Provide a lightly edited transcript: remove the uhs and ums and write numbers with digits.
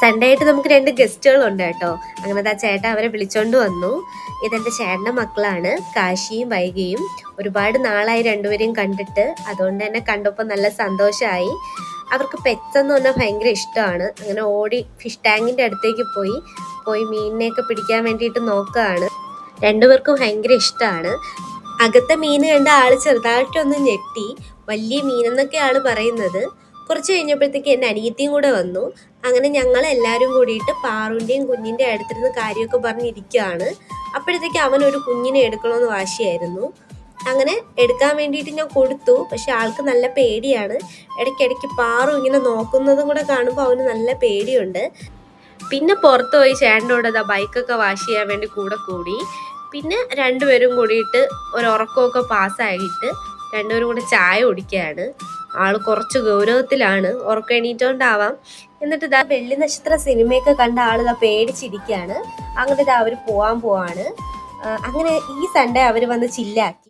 Sunday ആയിട്ട് നമുക്ക് 2 ഗസ്റ്റുകളുണ്ട് കേട്ടോ. അങ്ങനെ ആ ചേട്ടൻ അവരെ വിളിച്ചോണ്ട് വന്നു. ഇതെന്റെ ചേട്ടൻ്റെ മക്കളാണ്, കാശിയും വൈഗയും. ഒരുപാട് നാളായി രണ്ടുപേരെയും കണ്ടിട്ട്. അതുകൊണ്ട് തന്നെ കണ്ടപ്പോൾ നല്ല സന്തോഷമായി. അവർക്ക് പെറ്റ്സ് എന്ന് പറഞ്ഞാൽ ഭയങ്കര ഇഷ്ടമാണ്. അങ്ങനെ ഓടി ഫിഷ് ടാങ്കിൻ്റെ അടുത്തേക്ക് പോയി മീനിനെയൊക്കെ പിടിക്കാൻ വേണ്ടിയിട്ട് നോക്കുകയാണ്. രണ്ടുപേർക്കും ഭയങ്കര ഇഷ്ടമാണ്. അകത്തെ മീൻ കണ്ട ആള് ചെറുതായിട്ടൊന്ന് ഞെട്ടി. വലിയ മീനെന്നൊക്കെ ആള് പറയുന്നത്. കുറച്ച് കഴിഞ്ഞപ്പോഴത്തേക്ക് എൻ്റെ അനിയത്തിയും കൂടെ വന്നു. അങ്ങനെ ഞങ്ങൾ എല്ലാവരും കൂടിയിട്ട് പാറുവിൻ്റെയും കുഞ്ഞിൻ്റെ അടുത്തിരുന്ന് കാര്യമൊക്കെ പറഞ്ഞിരിക്കുകയാണ്. അപ്പോഴത്തേക്ക് അവനൊരു കുഞ്ഞിനെ എടുക്കണമെന്ന് വാശിയായിരുന്നു. അങ്ങനെ എടുക്കാൻ വേണ്ടിയിട്ട് ഞാൻ കൊടുത്തു. പക്ഷെ ആൾക്ക് നല്ല പേടിയാണ്. ഇടയ്ക്കിടയ്ക്ക് പാറു ഇങ്ങനെ നോക്കുന്നതും കൂടെ കാണുമ്പോൾ അവന് നല്ല പേടിയുണ്ട്. പിന്നെ പുറത്ത് പോയി ചേട്ടൻ്റെ ബൈക്കൊക്കെ വാഷ് ചെയ്യാൻ വേണ്ടി കൂടി. പിന്നെ രണ്ടുപേരും കൂടിയിട്ട് ഒരു ഉറക്കമൊക്കെ പാസ്സായിട്ട് രണ്ടുപേരും കൂടെ ചായ കുടിക്കുകയാണ്. ആള് കുറച്ച് ഗൗരവത്തിലാണ്, ഉറക്കം എണീറ്റോണ്ടാവാം. എന്നിട്ട് ഇതാ വെള്ളി നക്ഷത്ര സിനിമയൊക്കെ കണ്ട ആളിതാ പേടിച്ചിരിക്കുകയാണ്. അങ്ങനെ ഇതാ അവർ പോവാണ്. അങ്ങനെ ഈ സൺഡേ അവർ വന്ന് ചില്ലാക്കി.